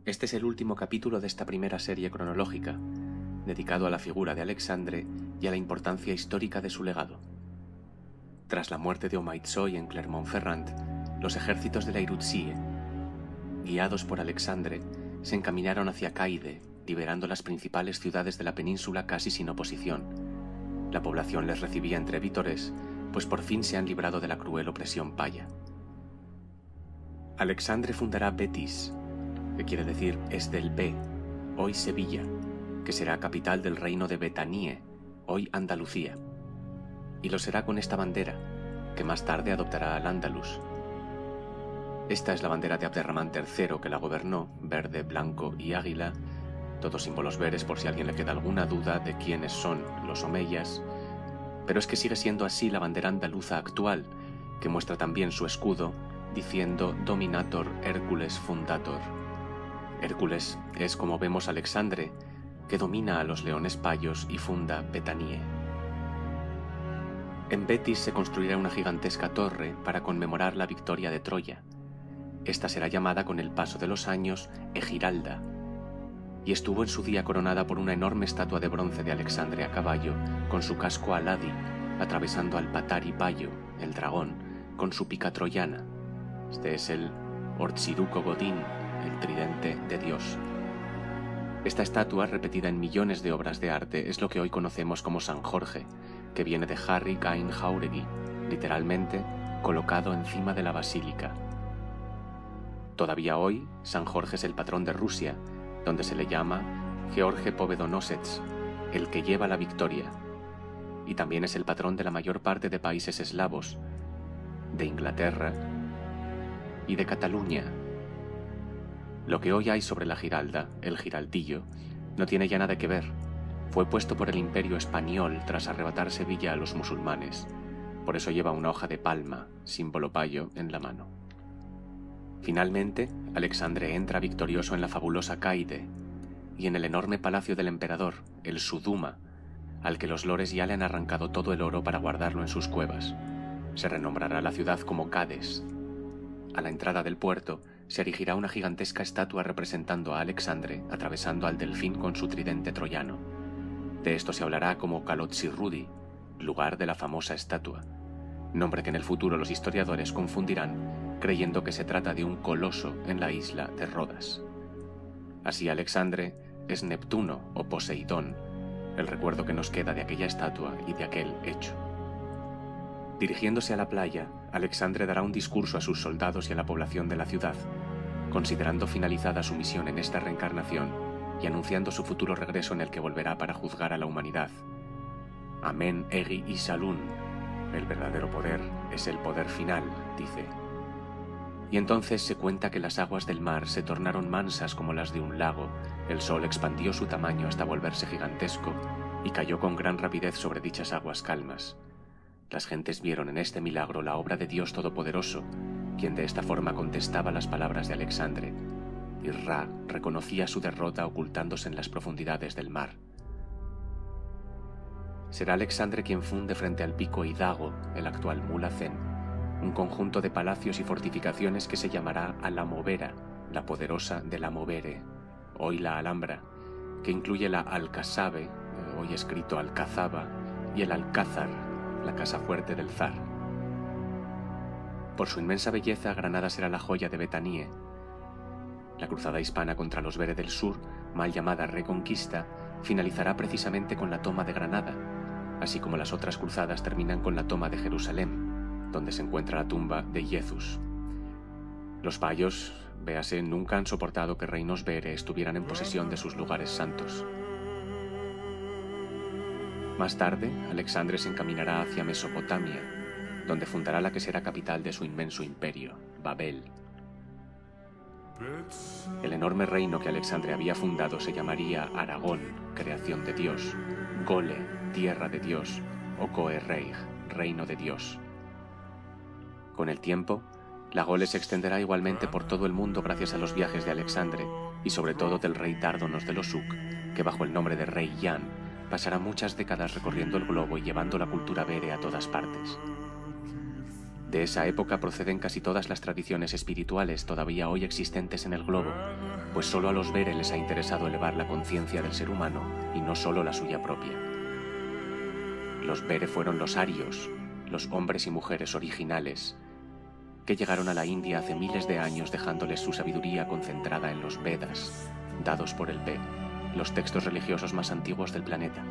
Este es el último capítulo de esta primera serie cronológica, dedicado a la figura de Alexandre y a la importancia histórica de su legado. Tras la muerte de Omaitzoe en Clermont-Ferrand, los ejércitos de la Irutsie, guiados por Alexandre, se encaminaron hacia Caide, liberando las principales ciudades de la península casi sin oposición. La población les recibía entre vítores, pues por fin se han librado de la cruel opresión paya. Alexandre fundará Betis, que quiere decir es del B, hoy Sevilla, que será capital del reino de Betanie, hoy Andalucía. Y lo será con esta bandera, que más tarde adoptará al-Ándalus. Esta es la bandera de Abderramán III, que la gobernó, verde, blanco y águila, todos símbolos veres por si a alguien le queda alguna duda de quiénes son los omeyas, pero es que sigue siendo así la bandera andaluza actual, que muestra también su escudo, diciendo Dominator Hércules Fundator. Hércules es, como vemos, Alexandre, que domina a los leones payos y funda Betanie. En Betis se construirá una gigantesca torre para conmemorar la victoria de Troya. Esta será llamada con el paso de los años Egiralda, y estuvo en su día coronada por una enorme estatua de bronce de Alexandre a caballo, con su casco aladi, atravesando al Patari Payo, el dragón, con su pica troyana. Este es el Ortsiruco Godín, el tridente de Dios. Esta estatua, repetida en millones de obras de arte, es lo que hoy conocemos como San Jorge, que viene de Harry Gain Jauregui, literalmente colocado encima de la basílica. Todavía hoy, San Jorge es el patrón de Rusia, donde se le llama George Povedonosets, el que lleva la victoria, y también es el patrón de la mayor parte de países eslavos, de Inglaterra y de Cataluña. Lo que hoy hay sobre la Giralda, el Giraldillo, no tiene ya nada que ver. Fue puesto por el Imperio Español tras arrebatar Sevilla a los musulmanes. Por eso lleva una hoja de palma, símbolo payo, en la mano. Finalmente, Alexandre entra victorioso en la fabulosa Caide y en el enorme palacio del emperador, el Suduma, al que los lores ya le han arrancado todo el oro para guardarlo en sus cuevas. Se renombrará la ciudad como Cades. A la entrada del puerto se erigirá una gigantesca estatua representando a Alexandre atravesando al delfín con su tridente troyano. De esto se hablará como Kalotsi-Rudi, lugar de la famosa estatua, nombre que en el futuro los historiadores confundirán creyendo que se trata de un coloso en la isla de Rodas. Así Alexandre es Neptuno o Poseidón, el recuerdo que nos queda de aquella estatua y de aquel hecho. Dirigiéndose a la playa, Alexandre dará un discurso a sus soldados y a la población de la ciudad, considerando finalizada su misión en esta reencarnación y anunciando su futuro regreso en el que volverá para juzgar a la humanidad. Amén Egi y Salún, el verdadero poder es el poder final, dice. Y entonces se cuenta que las aguas del mar se tornaron mansas como las de un lago, el sol expandió su tamaño hasta volverse gigantesco y cayó con gran rapidez sobre dichas aguas calmas. Las gentes vieron en este milagro la obra de Dios Todopoderoso, quien de esta forma contestaba las palabras de Alexandre, y Ra reconocía su derrota ocultándose en las profundidades del mar. Será Alexandre quien funde frente al pico Idago, el actual Mulhacén, un conjunto de palacios y fortificaciones que se llamará Alamovera, la poderosa de la Movere, hoy la Alhambra, que incluye la Alcazabe, hoy escrito Alcazaba, y el Alcázar, la casa fuerte del zar. Por su inmensa belleza, Granada será la joya de Betanie. La cruzada hispana contra los Bere del Sur, mal llamada Reconquista, finalizará precisamente con la toma de Granada, así como las otras cruzadas terminan con la toma de Jerusalén, donde se encuentra la tumba de Jesús. Los payos, véase, nunca han soportado que reinos Bere estuvieran en posesión de sus lugares santos. Más tarde, Alexandre se encaminará hacia Mesopotamia, donde fundará la que será capital de su inmenso imperio, Babel. El enorme reino que Alexandre había fundado se llamaría Aragón, creación de Dios, Gole, tierra de Dios, o Coerreig, reino de Dios. Con el tiempo, la Gole se extenderá igualmente por todo el mundo gracias a los viajes de Alexandre y sobre todo del rey Dárdanos de los Uk, que bajo el nombre de Rey Yan pasará muchas décadas recorriendo el globo y llevando la cultura Bere a todas partes. De esa época proceden casi todas las tradiciones espirituales todavía hoy existentes en el globo, pues solo a los Bere les ha interesado elevar la conciencia del ser humano y no solo la suya propia. Los Bere fueron los arios, los hombres y mujeres originales, que llegaron a la India hace miles de años dejándoles su sabiduría concentrada en los Vedas, dados por el Ved, los textos religiosos más antiguos del planeta.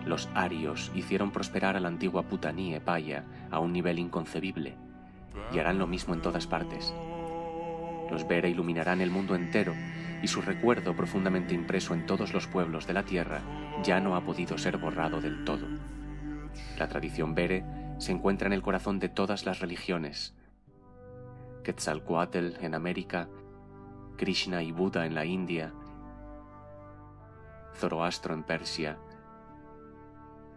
Los arios hicieron prosperar a la antigua Putani Epaya a un nivel inconcebible, y harán lo mismo en todas partes. Los Bere iluminarán el mundo entero, y su recuerdo profundamente impreso en todos los pueblos de la tierra ya no ha podido ser borrado del todo. La tradición Bere se encuentra en el corazón de todas las religiones. Quetzalcóatl en América, Krishna y Buda en la India, Zoroastro en Persia,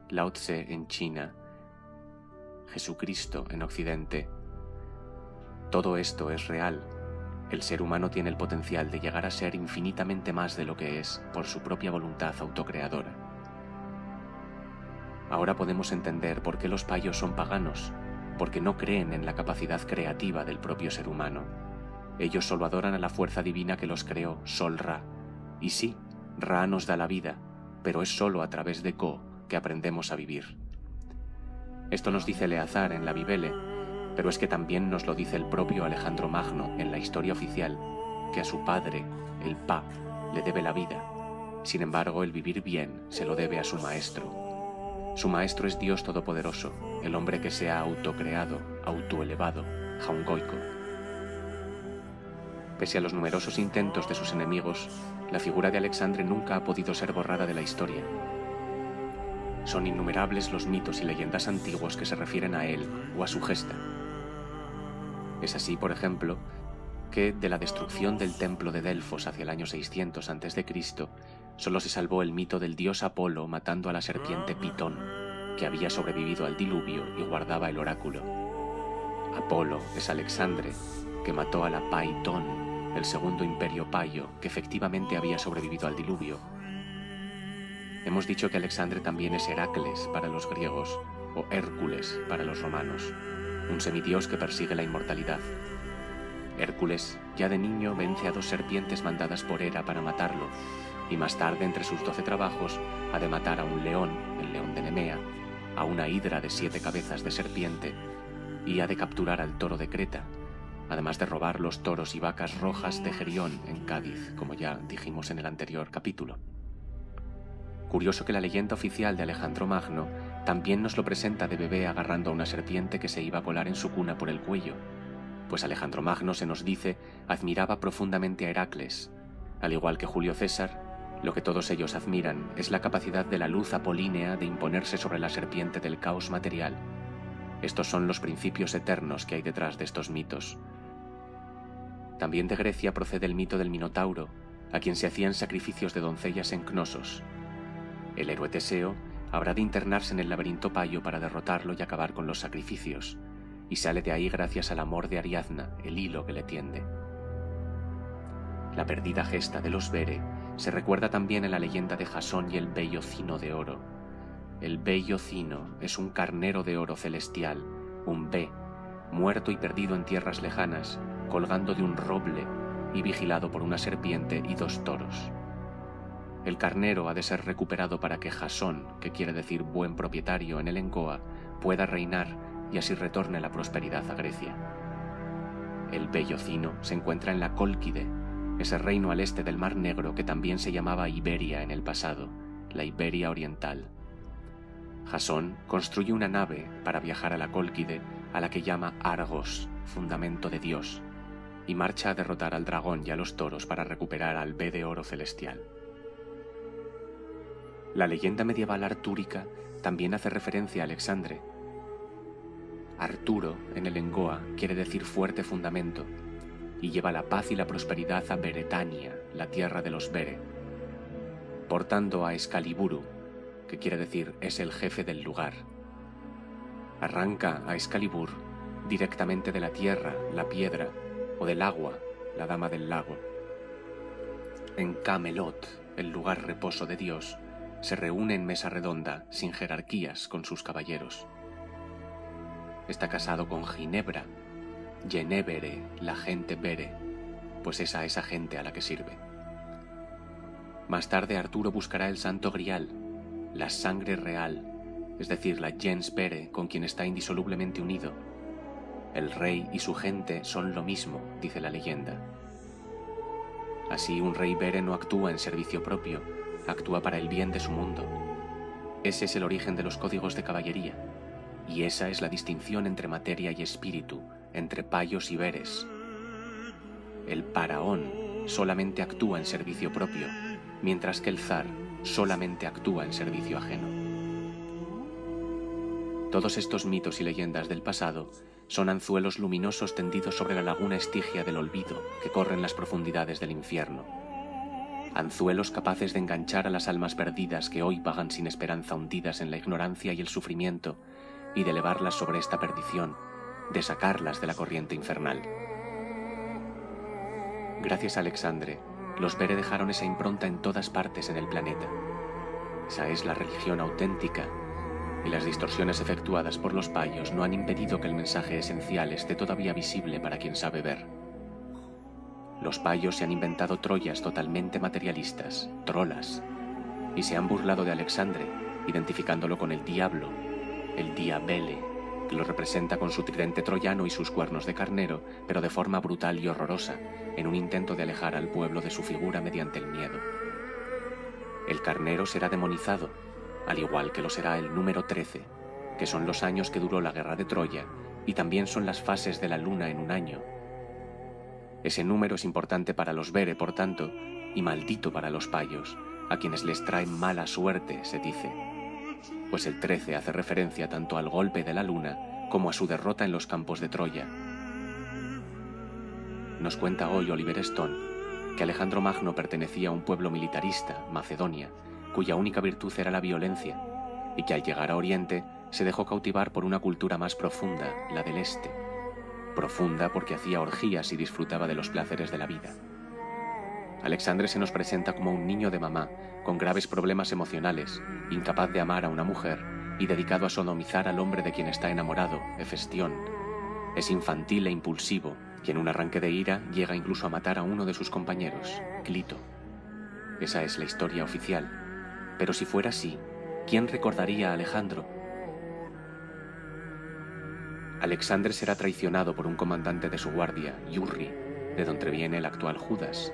Lao Tse en China, Jesucristo en Occidente. Todo esto es real. El ser humano tiene el potencial de llegar a ser infinitamente más de lo que es por su propia voluntad autocreadora. Ahora podemos entender por qué los payos son paganos, porque no creen en la capacidad creativa del propio ser humano. Ellos solo adoran a la fuerza divina que los creó, Sol Ra. Y sí, Ra nos da la vida, pero es solo a través de Ko que aprendemos a vivir. Esto nos dice Eleazar en la Bibele, pero es que también nos lo dice el propio Alejandro Magno en la historia oficial, que a su padre, el Pa, le debe la vida. Sin embargo, el vivir bien se lo debe a su maestro. Su maestro es Dios Todopoderoso, el hombre que se ha autocreado, autoelevado, Jaungoiko. Pese a los numerosos intentos de sus enemigos, la figura de Alexandre nunca ha podido ser borrada de la historia. Son innumerables los mitos y leyendas antiguos que se refieren a él o a su gesta. Es así, por ejemplo, que de la destrucción del templo de Delfos hacia el año 600 a.C., solo se salvó el mito del dios Apolo matando a la serpiente Pitón, que había sobrevivido al diluvio y guardaba el oráculo. Apolo es Alexandre, que mató a la Paitón, el segundo imperio payo, que efectivamente había sobrevivido al diluvio. Hemos dicho que Alexandre también es Heracles para los griegos, o Hércules para los romanos, un semidios que persigue la inmortalidad. Hércules, ya de niño, vence a 2 serpientes mandadas por Hera para matarlo, y más tarde, entre sus 12 trabajos, ha de matar a un león, el león de Nemea, a una hidra de 7 cabezas de serpiente, y ha de capturar al toro de Creta, además de robar los toros y vacas rojas de Gerión en Cádiz, como ya dijimos en el anterior capítulo. Curioso que la leyenda oficial de Alejandro Magno también nos lo presenta de bebé agarrando a una serpiente que se iba a colar en su cuna por el cuello, pues Alejandro Magno, se nos dice, admiraba profundamente a Heracles. Al igual que Julio César, lo que todos ellos admiran es la capacidad de la luz apolínea de imponerse sobre la serpiente del caos material. Estos son los principios eternos que hay detrás de estos mitos. También de Grecia procede el mito del Minotauro, a quien se hacían sacrificios de doncellas en Cnosos. El héroe Teseo habrá de internarse en el laberinto payo para derrotarlo y acabar con los sacrificios, y sale de ahí gracias al amor de Ariadna, el hilo que le tiende. La perdida gesta de los Bere se recuerda también en la leyenda de Jasón y el bello cino de oro. El bello cino es un carnero de oro celestial, un Be, muerto y perdido en tierras lejanas, colgando de un roble y vigilado por una serpiente y 2 toros. El carnero ha de ser recuperado para que Jasón, que quiere decir buen propietario en el Engoa, pueda reinar y así retorne la prosperidad a Grecia. El bello cino se encuentra en la Cólquide, ese reino al este del Mar Negro que también se llamaba Iberia en el pasado, la Iberia Oriental. Jasón construye una nave para viajar a la Cólquide, a la que llama Argos, fundamento de Dios, y marcha a derrotar al dragón y a los toros para recuperar al Be de oro celestial. La leyenda medieval artúrica también hace referencia a Alexandre. Arturo, en el Engoa, quiere decir fuerte fundamento, y lleva la paz y la prosperidad a Beretania, la tierra de los Bere, portando a Excaliburu, que quiere decir es el jefe del lugar. Arranca a Excalibur directamente de la tierra, la piedra, o del agua, la dama del lago. En Camelot, el lugar reposo de Dios, se reúne en mesa redonda, sin jerarquías, con sus caballeros. está casado con Ginebra, Genevere, la gente Bere, pues es a esa gente a la que sirve. Más tarde Arturo buscará el Santo Grial, la sangre real, es decir, la gens Bere, con quien está indisolublemente unido. El rey y su gente son lo mismo, dice la leyenda. Así, un rey Bere no actúa en servicio propio, actúa para el bien de su mundo. Ese es el origen de los códigos de caballería, y esa es la distinción entre materia y espíritu, entre payos y beres. El faraón solamente actúa en servicio propio, mientras que el zar solamente actúa en servicio ajeno. Todos estos mitos y leyendas del pasado son anzuelos luminosos tendidos sobre la laguna estigia del olvido que corre en las profundidades del infierno. Anzuelos capaces de enganchar a las almas perdidas que hoy vagan sin esperanza, hundidas en la ignorancia y el sufrimiento, y de elevarlas sobre esta perdición, de sacarlas de la corriente infernal. Gracias a Alexandre, los Bere dejaron esa impronta en todas partes en el planeta. Esa es la religión auténtica, y las distorsiones efectuadas por los payos no han impedido que el mensaje esencial esté todavía visible para quien sabe ver. Los payos se han inventado Troyas totalmente materialistas, trolas, y se han burlado de Alexandre, identificándolo con el diablo, el diabele, que lo representa con su tridente troyano y sus cuernos de carnero, pero de forma brutal y horrorosa, en un intento de alejar al pueblo de su figura mediante el miedo. El carnero será demonizado, al igual que lo será el número 13, que son los años que duró la guerra de Troya, y también son las fases de la luna en un año. Ese número es importante para los Bere, por tanto, y maldito para los payos, a quienes les trae mala suerte, se dice, pues el 13 hace referencia tanto al golpe de la luna como a su derrota en los campos de Troya. Nos cuenta hoy Oliver Stone que Alejandro Magno pertenecía a un pueblo militarista, Macedonia, cuya única virtud era la violencia, y que al llegar a Oriente se dejó cautivar por una cultura más profunda, la del Este. Profunda porque hacía orgías y disfrutaba de los placeres de la vida. Alexandre se nos presenta como un niño de mamá, con graves problemas emocionales, incapaz de amar a una mujer y dedicado a sodomizar al hombre de quien está enamorado, Hefestión. Es infantil e impulsivo, y en un arranque de ira llega incluso a matar a uno de sus compañeros, Clito. Esa es la historia oficial. Pero si fuera así, ¿quién recordaría a Alejandro? Alexandre será traicionado por un comandante de su guardia, Iurri, de donde viene el actual Judas.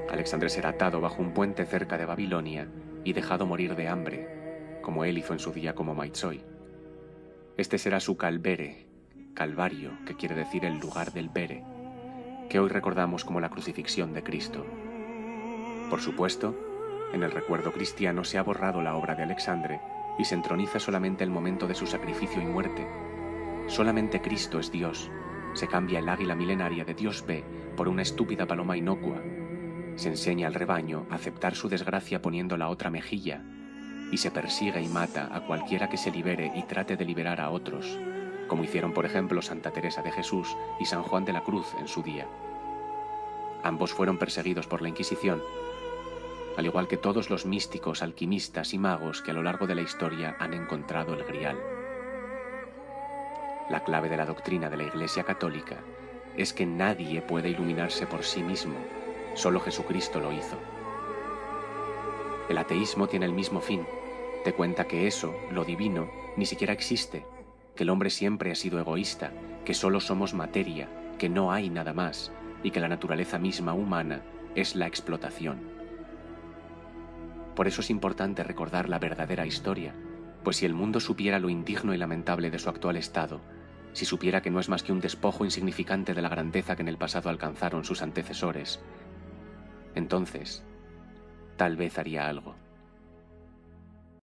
Alexandre será atado bajo un puente cerca de Babilonia y dejado morir de hambre, como él hizo en su día como Maitsoi. Este será su Calvere, Calvario, que quiere decir el lugar del Bere, que hoy recordamos como la crucifixión de Cristo. Por supuesto, en el recuerdo cristiano se ha borrado la obra de Alexandre y se entroniza solamente el momento de su sacrificio y muerte. Solamente Cristo es Dios. Se cambia el águila milenaria de Dios Ve por una estúpida paloma inocua. Se enseña al rebaño a aceptar su desgracia poniendo la otra mejilla, y se persigue y mata a cualquiera que se libere y trate de liberar a otros, como hicieron por ejemplo Santa Teresa de Jesús y San Juan de la Cruz en su día. Ambos fueron perseguidos por la Inquisición, al igual que todos los místicos, alquimistas y magos que a lo largo de la historia han encontrado el Grial. La clave de la doctrina de la Iglesia Católica es que nadie puede iluminarse por sí mismo, solo Jesucristo lo hizo. El ateísmo tiene el mismo fin, te cuenta que eso, lo divino, ni siquiera existe, que el hombre siempre ha sido egoísta, que solo somos materia, que no hay nada más, y que la naturaleza misma humana es la explotación. Por eso es importante recordar la verdadera historia, pues si el mundo supiera lo indigno y lamentable de su actual estado, si supiera que no es más que un despojo insignificante de la grandeza que en el pasado alcanzaron sus antecesores, entonces, tal vez haría algo.